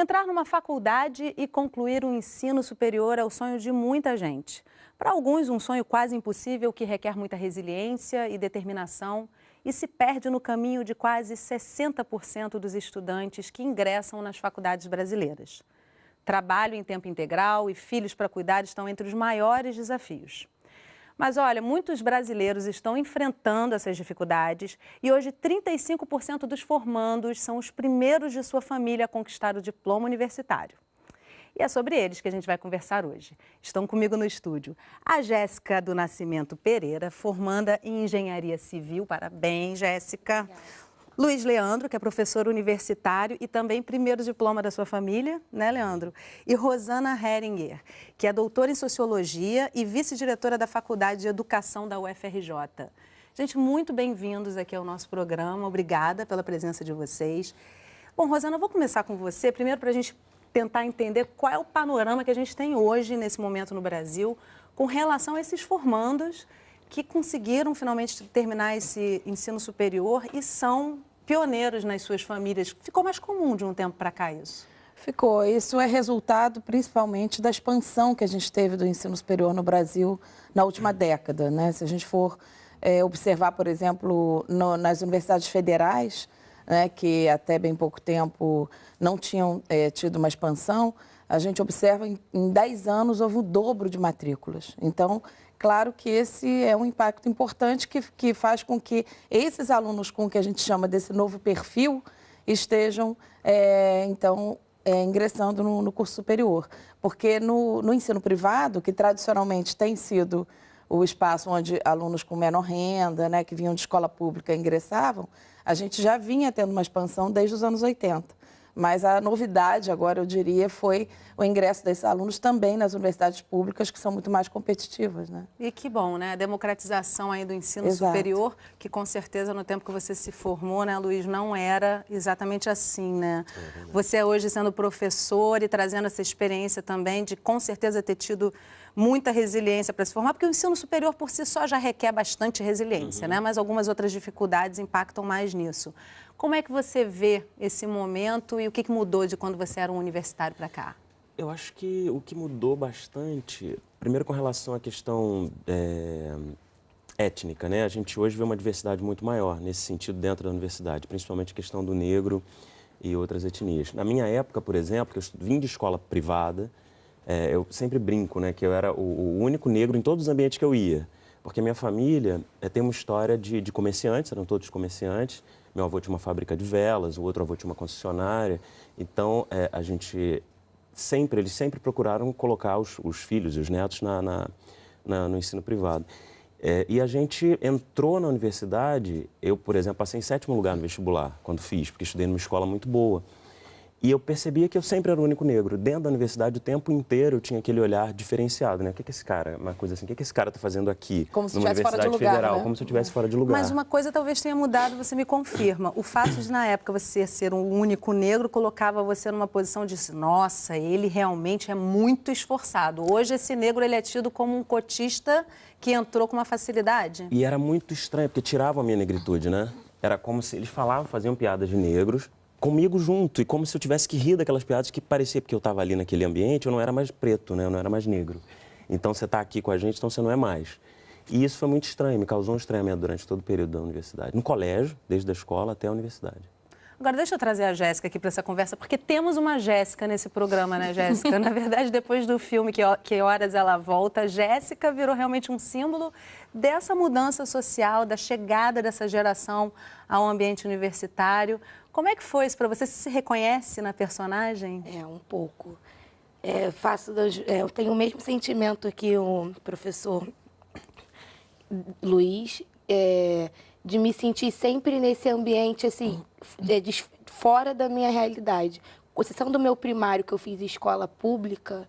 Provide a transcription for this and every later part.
Entrar numa faculdade e concluir um ensino superior é o sonho de muita gente. Para alguns, um sonho quase impossível que requer muita resiliência e determinação e se perde no caminho de quase 60% dos estudantes que ingressam nas faculdades brasileiras. Trabalho em tempo integral e filhos para cuidar estão entre os maiores desafios. Mas olha, muitos brasileiros estão enfrentando essas dificuldades e hoje 35% dos formandos são os primeiros de sua família a conquistar o diploma universitário. E é sobre eles que a gente vai conversar hoje. Estão comigo no estúdio a Jéssica do Nascimento Pereira, formanda em Engenharia Civil. Parabéns, Jéssica. Luiz Leandro, que é professor universitário e também primeiro diploma da sua família, né, Leandro? E Rosana Heringer, que é doutora em Sociologia e vice-diretora da Faculdade de Educação da UFRJ. Gente, muito bem-vindos aqui ao nosso programa. Obrigada pela presença de vocês. Bom, Rosana, eu vou começar com você, primeiro para a gente tentar entender qual é o panorama que a gente tem hoje, nesse momento no Brasil, com relação a esses formandos que conseguiram finalmente terminar esse ensino superior e são pioneiros nas suas famílias. Ficou mais comum de um tempo para cá isso? Ficou. Isso é resultado principalmente da expansão que a gente teve do ensino superior no Brasil na última década, né? Se a gente for observar, por exemplo, nas universidades federais, né, que até bem pouco tempo não tinham tido uma expansão, a gente observa em 10 anos houve o dobro de matrículas. Então, claro que esse é um impacto importante que faz com que esses alunos com que a gente chama desse novo perfil estejam, ingressando no curso superior. Porque no ensino privado, que tradicionalmente tem sido o espaço onde alunos com menor renda, né, que vinham de escola pública ingressavam, a gente já vinha tendo uma expansão desde os anos 80. Mas a novidade agora, eu diria, foi o ingresso desses alunos também nas universidades públicas, que são muito mais competitivas, né? E que bom, né? A democratização aí do ensino Exato. superior, que com certeza no tempo que você se formou, né, Luiz, não era exatamente assim, né? Você hoje sendo professor e trazendo essa experiência também de com certeza ter tido muita resiliência para se formar, porque o ensino superior por si só já requer bastante resiliência, né? Mas algumas outras dificuldades impactam mais nisso. Como é que você vê esse momento e o que mudou de quando você era um universitário para cá? Eu acho que o que mudou bastante, primeiro com relação à questão étnica, né? A gente hoje vê uma diversidade muito maior nesse sentido dentro da universidade, principalmente a questão do negro e outras etnias. Na minha época, por exemplo, que eu vim de escola privada, eu sempre brinco, né, que eu era o único negro em todos os ambientes que eu ia, porque a minha família tem uma história de comerciantes, eram todos comerciantes. Meu avô tinha uma fábrica de velas, o outro avô tinha uma concessionária. Então, eles sempre procuraram colocar os filhos e os netos no ensino privado. E a gente entrou na universidade, eu, por exemplo, passei em 7º lugar no vestibular, quando fiz, porque estudei numa escola muito boa. E eu percebia que eu sempre era o único negro. Dentro da universidade, o tempo inteiro, eu tinha aquele olhar diferenciado, né? O que esse cara, uma coisa assim, o que esse cara está fazendo aqui como se numa estivesse fora de universidade lugar, federal? né? Como se eu estivesse fora de lugar. Mas uma coisa talvez tenha mudado, você me confirma. O fato de, na época, você ser um único negro colocava você numa posição de, nossa, ele realmente é muito esforçado. Hoje, esse negro ele é tido como um cotista que entrou com uma facilidade. E era muito estranho, porque tiravam a minha negritude, né? Era como se eles falavam, faziam piadas de negros, comigo junto, e como se eu tivesse que rir daquelas piadas que parecia, porque eu estava ali naquele ambiente, eu não era mais preto, né? Eu não era mais negro. Então, você está aqui com a gente, então você não é mais. E isso foi muito estranho, me causou um estranhamento durante todo o período da universidade. No colégio, desde a escola até a universidade. Agora, deixa eu trazer a Jéssica aqui para essa conversa, porque temos uma Jéssica nesse programa, né, Jéssica? Na verdade, depois do filme Que Horas Ela Volta, a Jéssica virou realmente um símbolo dessa mudança social, da chegada dessa geração ao ambiente universitário. Como é que foi isso para você? Você se reconhece na personagem? Um pouco. Eu tenho o mesmo sentimento que o professor Luiz, de me sentir sempre nesse ambiente, assim, fora da minha realidade. Com exceção do meu primário, que eu fiz em escola pública,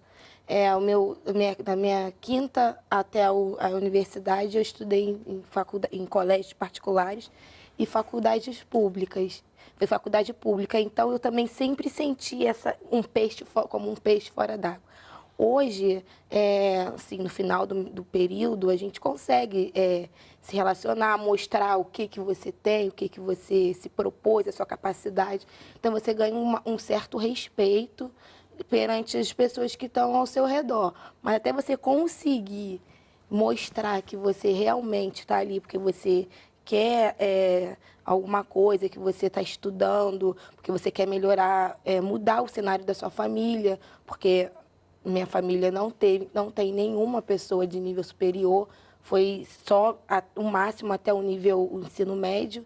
da minha quinta até a universidade, eu estudei em colégios particulares e faculdades públicas. Foi faculdade pública, então eu também sempre senti como um peixe fora d'água. Hoje, assim, no final do período, a gente consegue se relacionar, mostrar o que você tem, o que você se propôs, a sua capacidade. Então, você ganha um certo respeito perante as pessoas que estão ao seu redor. Mas até você conseguir mostrar que você realmente está ali porque você quer alguma coisa, que você está estudando, porque você quer melhorar, mudar o cenário da sua família, porque minha família não tem nenhuma pessoa de nível superior, foi só o máximo até o ensino médio.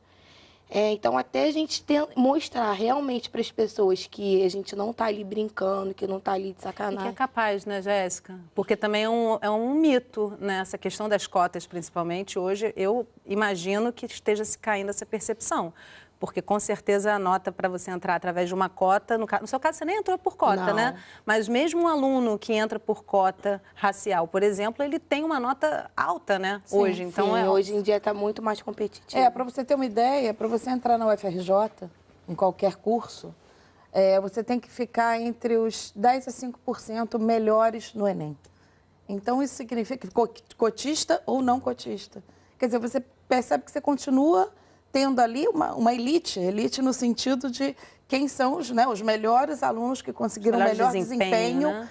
Então, até a gente mostrar realmente para as pessoas que a gente não está ali brincando, que não está ali de E sacanagem. que é capaz, né, Jéssica? Porque também é um mito, né? Essa questão das cotas, principalmente. Hoje, eu imagino que esteja se caindo essa percepção. Porque, com certeza, a nota para você entrar através de uma cota... No seu caso, você nem entrou por cota, Não. né? Mas mesmo um aluno que entra por cota racial, por exemplo, ele tem uma nota alta, né? Sim, hoje. Então, sim, hoje em dia está muito mais competitivo. Para você ter uma ideia, para você entrar na UFRJ, em qualquer curso, você tem que ficar entre os 10% a 5% melhores no Enem. Então, isso significa cotista ou não cotista. Quer dizer, você percebe que você continua tendo ali uma elite no sentido de quem são os melhores alunos que conseguiram melhor desempenho, né?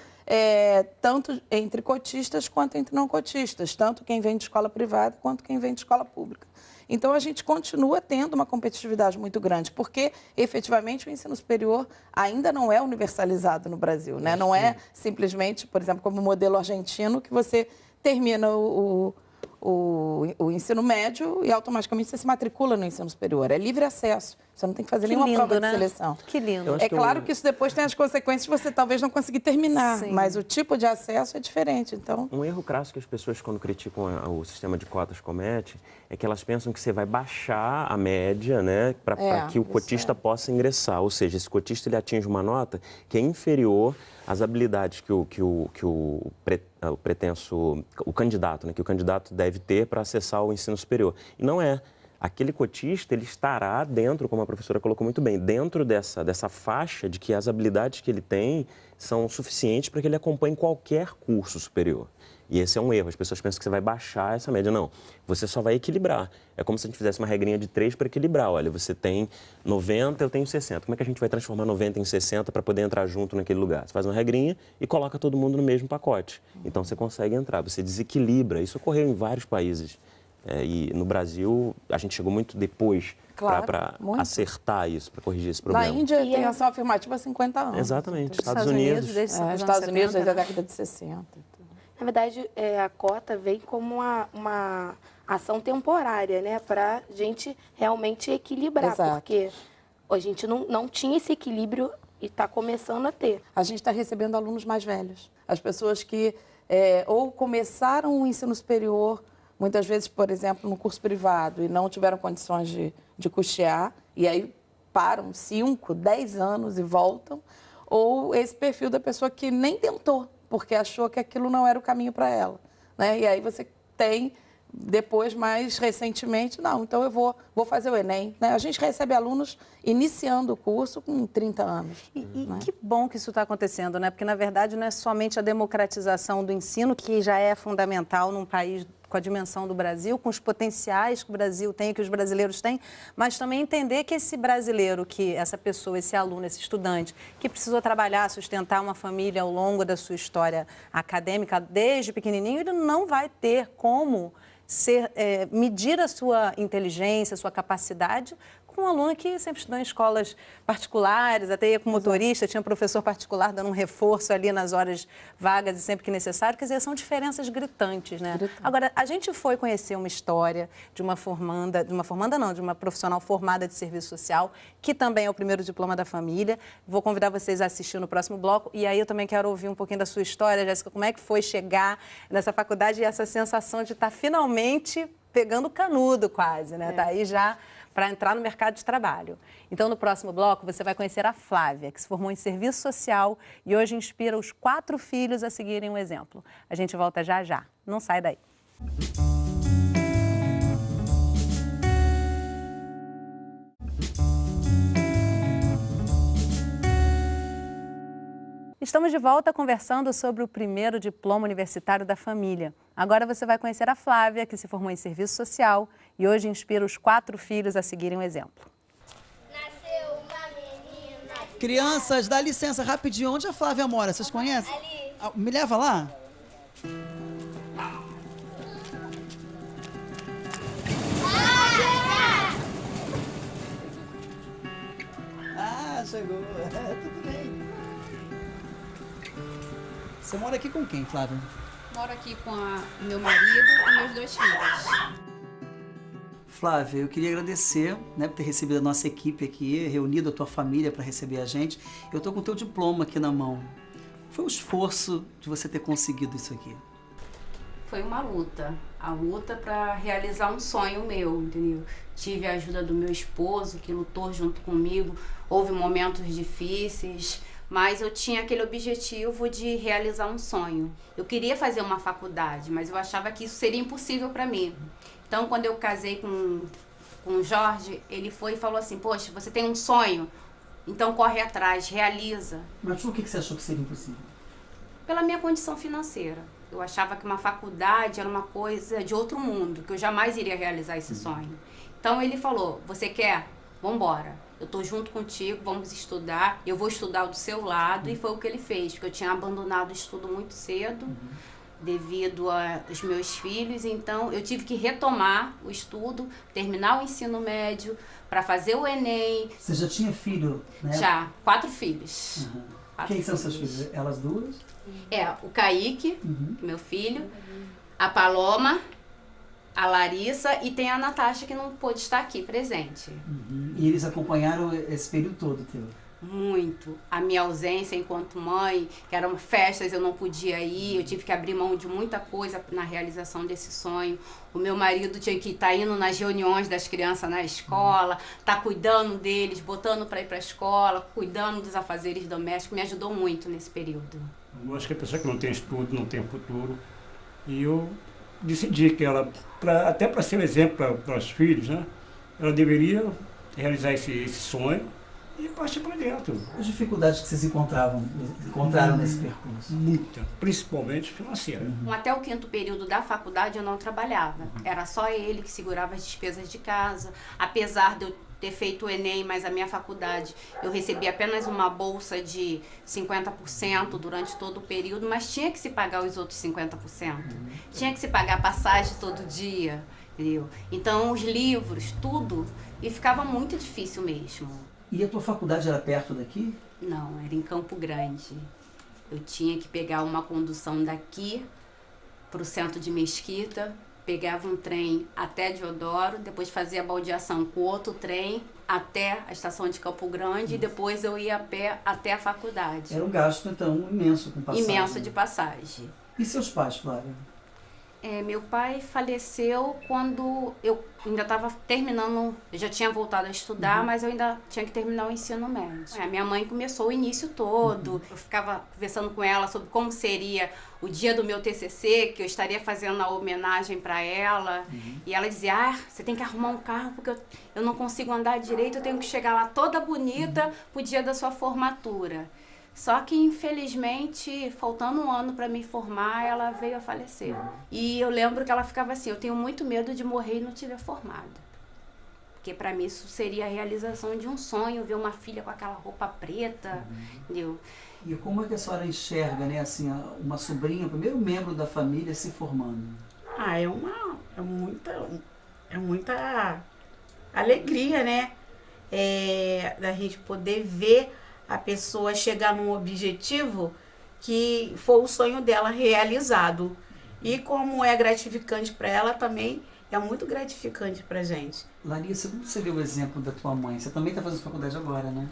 Tanto entre cotistas quanto entre não cotistas, tanto quem vem de escola privada quanto quem vem de escola pública. Então, a gente continua tendo uma competitividade muito grande, porque, efetivamente, o ensino superior ainda não é universalizado no Brasil, né? Não é simplesmente, por exemplo, como o modelo argentino, que você termina o ensino médio e automaticamente você se matricula no ensino superior. É livre acesso. Você não tem que fazer nenhuma prova de seleção. Que lindo. É claro que isso depois tem as consequências de você talvez não conseguir terminar, Sim. mas o tipo de acesso é diferente. Então, Um erro crasso que as pessoas, quando criticam o sistema de cotas, cometem é que elas pensam que você vai baixar a média, né, para que o cotista possa ingressar. Ou seja, esse cotista ele atinge uma nota que é inferior às habilidades que o candidato, né, que o candidato deve ter para acessar o ensino superior. E não é. Aquele cotista, ele estará dentro, como a professora colocou muito bem, dentro dessa faixa de que as habilidades que ele tem são suficientes para que ele acompanhe qualquer curso superior. E esse é um erro. As pessoas pensam que você vai baixar essa média. Não, você só vai equilibrar. É como se a gente fizesse uma regrinha de 3 para equilibrar. Olha, você tem 90, eu tenho 60. Como é que a gente vai transformar 90 em 60 para poder entrar junto naquele lugar? Você faz uma regrinha e coloca todo mundo no mesmo pacote. Então, você consegue entrar, você desequilibra. Isso ocorreu em vários países. E no Brasil, a gente chegou muito depois para acertar isso, para corrigir esse problema. na Índia tem ação afirmativa há 50 anos. Exatamente. Estados Unidos. Estados Unidos desde a década de 60. Na verdade, a cota vem como uma ação temporária, né? Para a gente realmente equilibrar. Exato. Porque a gente não tinha esse equilíbrio e está começando a ter. A gente está recebendo alunos mais velhos. As pessoas que ou começaram o ensino superior, muitas vezes, por exemplo, no curso privado, e não tiveram condições de custear, e aí param 5, 10 anos e voltam, ou esse perfil da pessoa que nem tentou, porque achou que aquilo não era o caminho para ela, né? E aí você tem, depois, mais recentemente, não, então eu vou fazer o Enem, né? A gente recebe alunos iniciando o curso com 30 anos. E que bom que isso está acontecendo, né? Porque, na verdade, não é somente a democratização do ensino, que já é fundamental num país com a dimensão do Brasil, com os potenciais que o Brasil tem, que os brasileiros têm, mas também entender que esse brasileiro, que essa pessoa, esse aluno, esse estudante, que precisou trabalhar, sustentar uma família ao longo da sua história acadêmica, desde pequenininho, ele não vai ter como medir a sua inteligência, a sua capacidade com um aluno que sempre estudou em escolas particulares, até ia com motorista, tinha um professor particular dando um reforço ali nas horas vagas e sempre que necessário. Quer dizer, são diferenças gritantes, né? Agora, a gente foi conhecer uma história de uma profissional formada de serviço social, que também é o primeiro diploma da família. Vou convidar vocês a assistir no próximo bloco. E aí eu também quero ouvir um pouquinho da sua história, Jéssica, como é que foi chegar nessa faculdade e essa sensação de estar finalmente pegando canudo quase, né? Tá aí já para entrar no mercado de trabalho. Então, no próximo bloco, você vai conhecer a Flávia, que se formou em serviço social e hoje inspira os 4 filhos a seguirem o exemplo. A gente volta já já. Não sai daí. Estamos de volta conversando sobre o primeiro diploma universitário da família. Agora você vai conhecer a Flávia, que se formou em serviço social e hoje inspira os 4 filhos a seguirem o exemplo. Nasceu uma menina. Crianças, dá licença rapidinho. Onde a Flávia mora? Vocês conhecem? Ali. Me leva lá. Ah, chegou. Tudo bem. Você mora aqui com quem, Flávia? Moro aqui com meu marido e meus 2 filhos. Flávia, eu queria agradecer, né, por ter recebido a nossa equipe aqui, reunido a tua família para receber a gente. Eu tô com o teu diploma aqui na mão. Foi um esforço de você ter conseguido isso aqui. Foi uma luta, a luta para realizar um sonho meu, entendeu? Tive a ajuda do meu esposo, que lutou junto comigo. Houve momentos difíceis, mas eu tinha aquele objetivo de realizar um sonho. Eu queria fazer uma faculdade, mas eu achava que isso seria impossível para mim. Então, quando eu casei com o Jorge, ele foi e falou assim: poxa, você tem um sonho, então corre atrás, realiza. Mas por que você achou que seria impossível? Pela minha condição financeira. Eu achava que uma faculdade era uma coisa de outro mundo, que eu jamais iria realizar esse sonho. Então ele falou: você quer? Vambora. Eu tô junto contigo, vamos estudar, eu vou estudar do seu lado. E foi o que ele fez, porque eu tinha abandonado o estudo muito cedo, devido aos meus filhos. Então eu tive que retomar o estudo, terminar o ensino médio, para fazer o Enem. Você já tinha filho, né? Já, 4 filhos. Quem são seus filhos? Elas duas? O Kaique, meu filho, a Paloma, a Larissa e tem a Natasha, que não pôde estar aqui presente. E eles acompanharam esse período todo teu? Muito. A minha ausência enquanto mãe, que eram festas, eu não podia ir, eu tive que abrir mão de muita coisa na realização desse sonho. O meu marido tinha que estar indo nas reuniões das crianças na escola, tá cuidando deles, botando para ir para a escola, cuidando dos afazeres domésticos, me ajudou muito nesse período. Eu acho que a pessoa que não tem estudo, não tem futuro, e eu decidi que ela, até para ser um exemplo para os filhos, né, ela deveria realizar esse sonho e partir para dentro. As dificuldades que vocês encontraram nesse percurso? Muita, principalmente financeira. Até o 5º período da faculdade eu não trabalhava. Era só ele que segurava as despesas de casa. Apesar de eu ter feito o Enem, mas a minha faculdade, eu recebi apenas uma bolsa de 50% durante todo o período, mas tinha que se pagar os outros 50%. Tinha que se pagar passagem todo dia, entendeu? Então, os livros, tudo, e ficava muito difícil mesmo. E a tua faculdade era perto daqui? Não, era em Campo Grande. Eu tinha que pegar uma condução daqui para o centro de Mesquita, pegava um trem até Deodoro, depois fazia a baldeação com outro trem até a estação de Campo Grande e depois eu ia a pé até a faculdade. Era um gasto, então, imenso com passagem. Imenso de passagem. E seus pais, Flávia? Meu pai faleceu quando eu ainda estava terminando, eu já tinha voltado a estudar, mas eu ainda tinha que terminar o ensino médio. A minha mãe começou o início todo, eu ficava conversando com ela sobre como seria o dia do meu TCC, que eu estaria fazendo a homenagem para ela, e ela dizia: você tem que arrumar um carro porque eu não consigo andar direito, eu tenho que chegar lá toda bonita pro dia da sua formatura. Só que, infelizmente, faltando um ano para me formar, ela veio a falecer. E eu lembro que ela ficava assim: eu tenho muito medo de morrer e não tiver formado. Porque para mim isso seria a realização de um sonho, ver uma filha com aquela roupa preta, entendeu? E como é que a senhora enxerga, né, assim, uma sobrinha, o primeiro membro da família se formando? É muita alegria, né? Da gente poder ver a pessoa chegar num objetivo que foi o sonho dela realizado. E como é gratificante para ela, também é muito gratificante pra gente. Larissa, como você deu o exemplo da tua mãe? Você também está fazendo faculdade agora, né?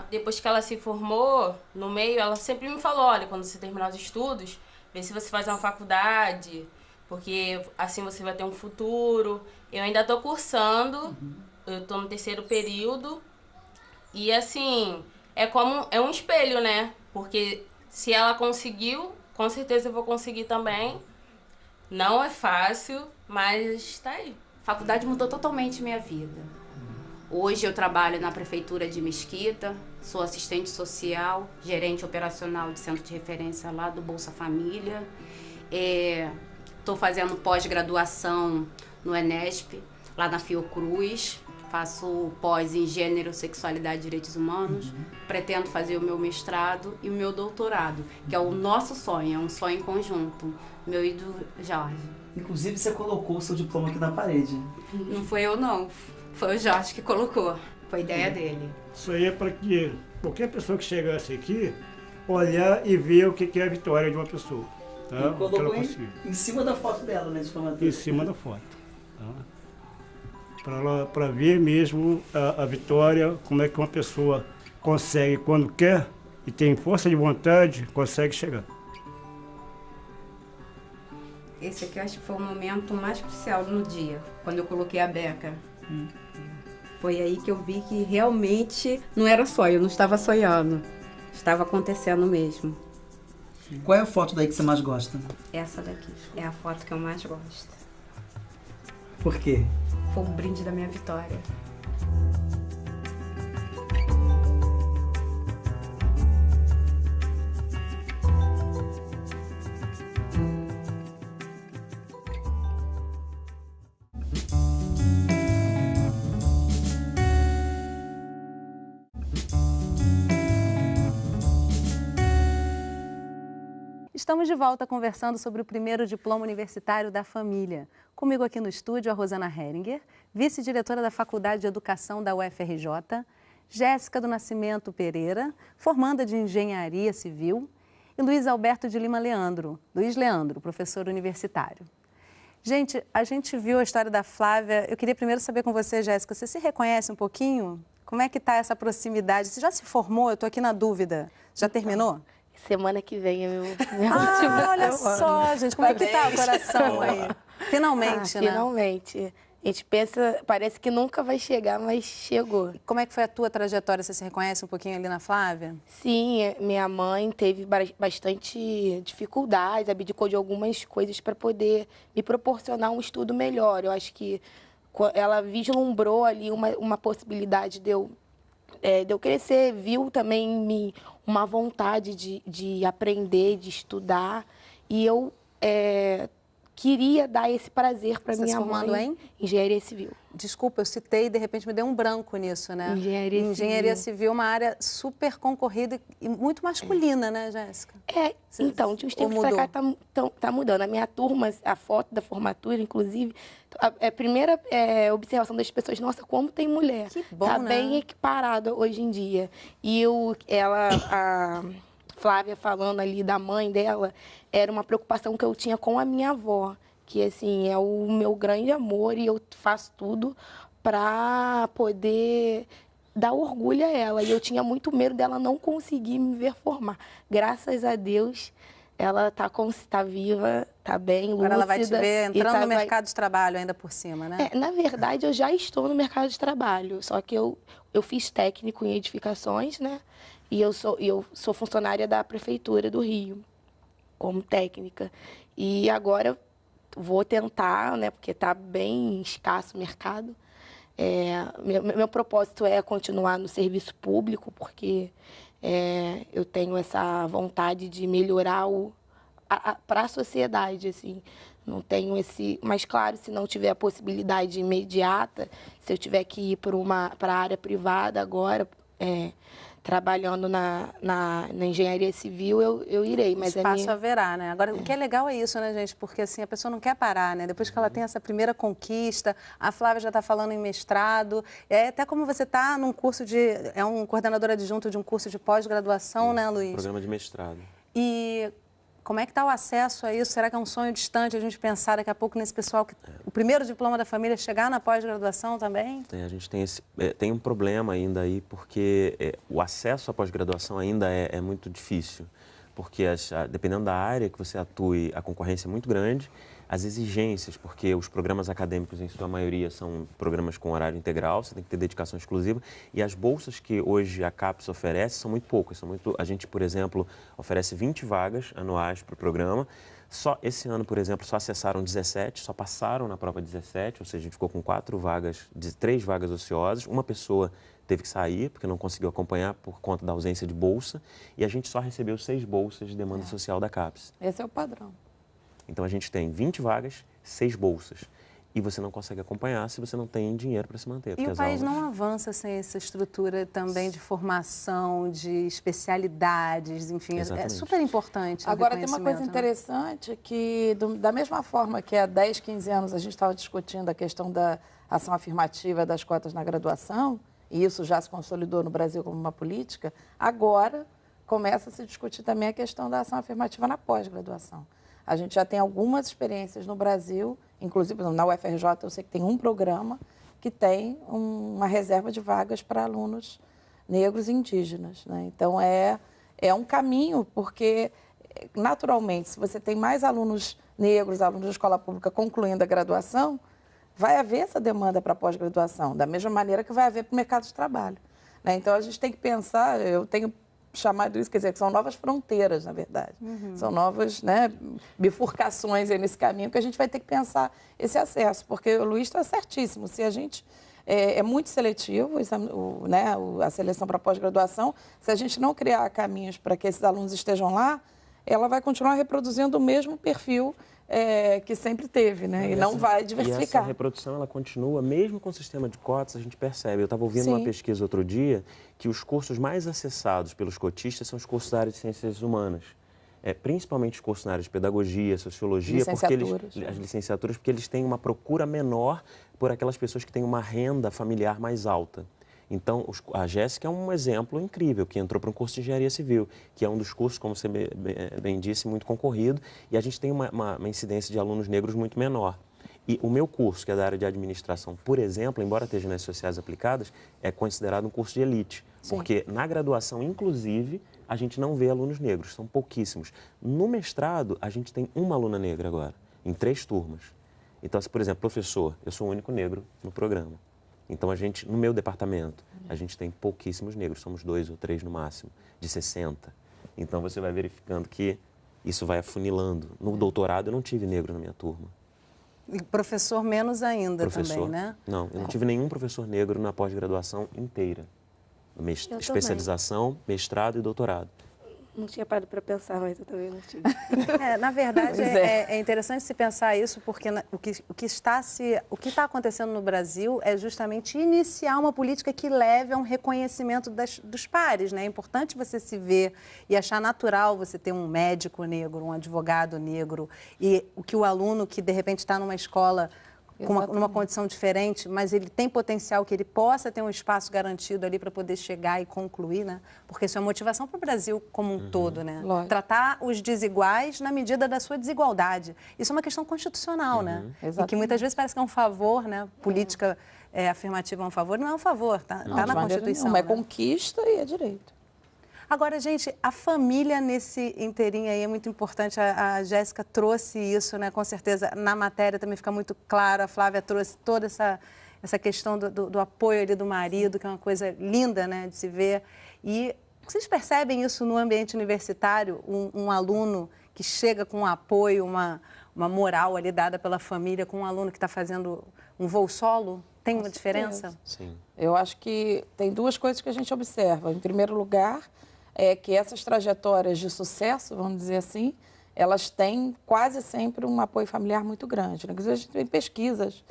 Depois que ela se formou, no meio, ela sempre me falou: olha, quando você terminar os estudos, vê se você faz uma faculdade, porque assim você vai ter um futuro. Eu ainda tô cursando, eu tô no 3º período, e assim, é um espelho, né? Porque se ela conseguiu, com certeza eu vou conseguir também. Não é fácil, mas tá aí. A faculdade mudou totalmente minha vida. Hoje eu trabalho na Prefeitura de Mesquita, sou assistente social, gerente operacional de centro de referência lá do Bolsa Família. Estou fazendo pós-graduação no Enesp, lá na Fiocruz. Faço pós em Gênero, Sexualidade e Direitos Humanos. Pretendo fazer o meu mestrado e o meu doutorado, que é o nosso sonho, é um sonho em conjunto, meu e do Jorge. Inclusive, você colocou o seu diploma aqui na parede. Não foi eu, não. Foi o Jorge que colocou. Foi ideia dele. Isso aí é para que qualquer pessoa que chegasse aqui, olhar e ver o que é a vitória de uma pessoa. Tá? E colocou Que ela em cima da foto dela, né, de formatura. em cima da foto. Tá? Para ver mesmo a vitória, como é que uma pessoa consegue, quando quer e tem força de vontade, consegue chegar. Esse aqui eu acho que foi o momento mais crucial no dia, quando eu coloquei a beca. Foi aí que eu vi que realmente não era sonho, eu não estava sonhando. Estava acontecendo mesmo. Qual é a foto daí que você mais gosta? Essa daqui é a foto que eu mais gosto. Por quê? Foi o brinde da minha vitória. Estamos de volta conversando sobre o primeiro diploma universitário da família. Comigo aqui no estúdio a Rosana Heringer, vice-diretora da Faculdade de Educação da UFRJ, Jéssica do Nascimento Pereira, formanda de Engenharia Civil, e Luiz Alberto de Lima Leandro, Luiz Leandro, professor universitário. Gente, a gente viu a história da Flávia. Eu queria primeiro saber com você, Jéssica, você se reconhece um pouquinho? Como é que está essa proximidade? Você já se formou? Eu estou aqui na dúvida. Já terminou? Semana que vem é meu olha só, gente, como é que tá o coração aí? Finalmente, né? Finalmente. A gente pensa, parece que nunca vai chegar, mas chegou. Como é que foi a tua trajetória? Você se reconhece um pouquinho ali na Flávia? Sim, minha mãe teve bastante dificuldade, abdicou de algumas coisas para poder me proporcionar um estudo melhor. Eu acho que ela vislumbrou ali uma possibilidade de eu crescer, viu também em mim uma vontade de aprender, de estudar, e eu queria dar esse prazer para minha mãe. Você se formando em? Engenharia Civil. Desculpa, eu citei e de repente me deu um branco nisso, né? Engenharia Civil é uma área super concorrida e muito masculina, né, Jéssica? Então, de uns tempos para cá tá mudando. A minha turma, a foto da formatura, inclusive, a primeira observação das pessoas, nossa, como tem mulher. Que bom, tá né? bem equiparada hoje em dia. E a Flávia falando ali da mãe dela, era uma preocupação que eu tinha com a minha avó, que assim, é o meu grande amor e eu faço tudo para poder dar orgulho a ela. E eu tinha muito medo dela não conseguir me ver formar. Graças a Deus, ela tá viva, tá bem, lúcida. Agora ela vai te ver entrando no mercado de trabalho ainda por cima, né? Na verdade, eu já estou no mercado de trabalho, só que eu fiz técnico em edificações, né? E eu sou funcionária da Prefeitura do Rio, como técnica. E agora vou tentar, né? Porque está bem escasso o mercado. Meu propósito é continuar no serviço público, porque eu tenho essa vontade de melhorar para a sociedade, assim. Não tenho mas claro, se não tiver a possibilidade imediata, se eu tiver que ir para a área privada agora, trabalhando na engenharia civil, eu irei. Mas espaço haverá, né? Agora, o que é legal é isso, né, gente? Porque assim, a pessoa não quer parar, né? Depois que ela tem essa primeira conquista, a Flávia já está falando em mestrado, até como você está num curso é um coordenador adjunto de um curso de pós-graduação, né, Luiz? Programa de mestrado. E como é que está o acesso a isso? Será que é um sonho distante a gente pensar daqui a pouco nesse pessoal, o primeiro diploma da família, chegar na pós-graduação também? A gente tem um problema ainda aí, porque o acesso à pós-graduação ainda é muito difícil, porque dependendo da área que você atue, a concorrência é muito grande, as exigências, porque os programas acadêmicos, em sua maioria, são programas com horário integral, você tem que ter dedicação exclusiva, e as bolsas que hoje a CAPES oferece são muito poucas. A gente, por exemplo, oferece 20 vagas anuais para o programa. Só esse ano, por exemplo, só acessaram 17, só passaram na prova 17, ou seja, a gente ficou com 3 vagas ociosas. Uma pessoa teve que sair, porque não conseguiu acompanhar por conta da ausência de bolsa, e a gente só recebeu 6 bolsas de demanda social da CAPES. Esse é o padrão. Então, a gente tem 20 vagas, 6 bolsas. E você não consegue acompanhar se você não tem dinheiro para se manter. E o país não avança sem essa estrutura também de formação, de especialidades, enfim, é super importante. Agora, tem uma coisa interessante que, da mesma forma que há 10, 15 anos a gente estava discutindo a questão da ação afirmativa das cotas na graduação, e isso já se consolidou no Brasil como uma política, agora começa a se discutir também a questão da ação afirmativa na pós-graduação. A gente já tem algumas experiências no Brasil, inclusive na UFRJ eu sei que tem um programa que tem uma reserva de vagas para alunos negros e indígenas, né? Então, é um caminho, porque, naturalmente, se você tem mais alunos negros, alunos de escola pública concluindo a graduação, vai haver essa demanda para pós-graduação, da mesma maneira que vai haver para o mercado de trabalho, né? Então, a gente tem que pensar, eu tenho chamado isso, quer dizer, que são novas fronteiras, na verdade. São novas, né, bifurcações aí nesse caminho que a gente vai ter que pensar esse acesso, porque o Luiz está certíssimo. Se a gente é muito seletivo, né, a seleção para pós-graduação, se a gente não criar caminhos para que esses alunos estejam lá, ela vai continuar reproduzindo o mesmo perfil que sempre teve, né? E não vai diversificar. E essa reprodução, ela continua, mesmo com o sistema de cotas, a gente percebe. Eu estava ouvindo uma pesquisa outro dia que os cursos mais acessados pelos cotistas são os cursos da área de ciências humanas. Principalmente os cursos na área de pedagogia, sociologia, as licenciaturas, porque eles têm uma procura menor por aquelas pessoas que têm uma renda familiar mais alta. Então, a Jéssica é um exemplo incrível, que entrou para um curso de engenharia civil, que é um dos cursos, como você bem disse, muito concorrido, e a gente tem uma incidência de alunos negros muito menor. E o meu curso, que é da área de administração, por exemplo, embora esteja nas sociais aplicadas, é considerado um curso de elite, porque na graduação, inclusive, a gente não vê alunos negros, são pouquíssimos. No mestrado, a gente tem uma aluna negra agora, em 3 turmas. Então, por exemplo, professor, eu sou o único negro no programa. Então, no meu departamento, a gente tem pouquíssimos negros, somos 2 ou 3 no máximo, de 60. Então, você vai verificando que isso vai afunilando. No doutorado, eu não tive negro na minha turma. E professor menos ainda também, né? Não, eu não tive nenhum professor negro na pós-graduação inteira. Especialização, mestrado e doutorado. Não tinha parado para pensar, mas eu também não tive. Na verdade, é interessante se pensar isso, porque o que está acontecendo no Brasil é justamente iniciar uma política que leve a um reconhecimento dos pares, né? É importante você se ver e achar natural você ter um médico negro, um advogado negro, e o aluno que, de repente, está numa escola numa condição diferente, mas ele tem potencial que ele possa ter um espaço garantido ali para poder chegar e concluir, né? Porque isso é motivação para o Brasil como um todo, né? Lógico. Tratar os desiguais na medida da sua desigualdade. Isso é uma questão constitucional, né? E que muitas vezes parece que é um favor, né? Política afirmativa é um favor. Não é um favor, tá na Constituição. Não, é conquista e é direito. Agora, gente, a família nesse inteirinho aí é muito importante. A Jéssica trouxe isso, né? Com certeza, na matéria também fica muito claro. A Flávia trouxe toda essa questão do apoio ali do marido, que é uma coisa linda, né? De se ver. E vocês percebem isso no ambiente universitário? Um aluno que chega com um apoio, uma moral ali dada pela família, com um aluno que está fazendo um voo solo? Tem uma diferença? Sim. Eu acho que tem 2 coisas que a gente observa. Em primeiro lugar, é que essas trajetórias de sucesso, vamos dizer assim, elas têm quase sempre um apoio familiar muito grande. Inclusive, a gente tem pesquisas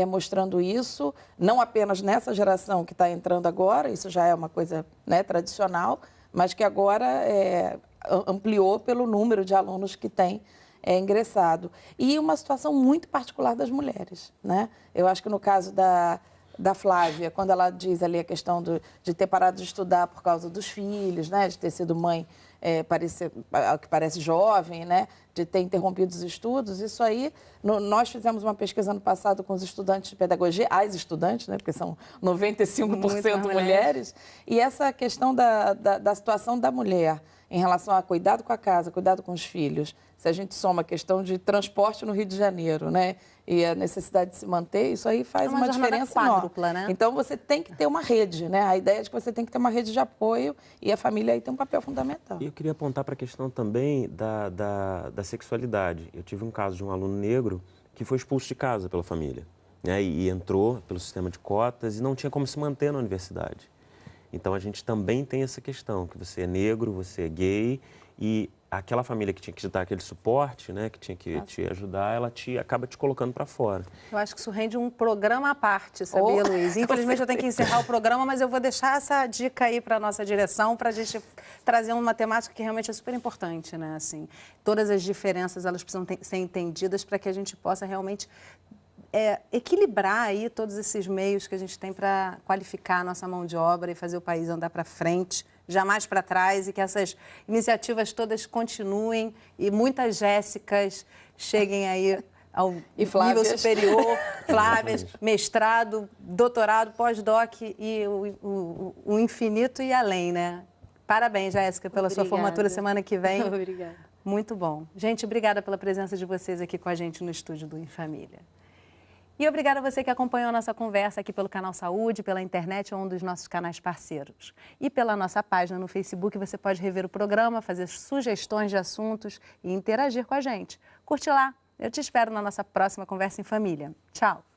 mostrando isso, não apenas nessa geração que está entrando agora, isso já é uma coisa, né, tradicional, mas que agora ampliou pelo número de alunos que tem ingressado. E uma situação muito particular das mulheres, né? Eu acho que no caso da Flávia, quando ela diz ali a questão de ter parado de estudar por causa dos filhos, né, de ter sido mãe que parece jovem, né, de ter interrompido os estudos. Isso aí, nós fizemos uma pesquisa ano passado com os estudantes de pedagogia, as estudantes, né, porque são 95% mulheres, e essa questão da situação da mulher em relação a cuidado com a casa, cuidado com os filhos, se a gente soma a questão de transporte no Rio de Janeiro, né, e a necessidade de se manter, isso aí faz uma diferença quádrupla, enorme. né? Então, você tem que ter uma rede, né? A ideia é de que você tem que ter uma rede de apoio e a família aí tem um papel fundamental. E eu queria apontar para a questão também da sexualidade. Eu tive um caso de um aluno negro que foi expulso de casa pela família, né? E entrou pelo sistema de cotas e não tinha como se manter na universidade. Então, a gente também tem essa questão, que você é negro, você é gay, e aquela família que tinha que te dar aquele suporte, né, que tinha que te ajudar, ela acaba te colocando para fora. Eu acho que isso rende um programa à parte, sabia, Luiz? Infelizmente, eu tenho que encerrar o programa, mas eu vou deixar essa dica aí para a nossa direção, para a gente trazer uma temática que realmente é super importante, né? Assim, todas as diferenças, elas precisam ser entendidas para que a gente possa realmente equilibrar aí todos esses meios que a gente tem para qualificar a nossa mão de obra e fazer o país andar para frente, jamais para trás, e que essas iniciativas todas continuem e muitas Jéssicas cheguem aí ao nível superior, Flávias, mestrado, doutorado, pós-doc e o infinito e além, né? Parabéns, Jéssica, pela sua formatura semana que vem. Obrigada. Muito bom. Gente, obrigada pela presença de vocês aqui com a gente no estúdio do Em Família. E obrigada a você que acompanhou a nossa conversa aqui pelo Canal Saúde, pela internet ou um dos nossos canais parceiros. E pela nossa página no Facebook, você pode rever o programa, fazer sugestões de assuntos e interagir com a gente. Curte lá. Eu te espero na nossa próxima Conversa em Família. Tchau!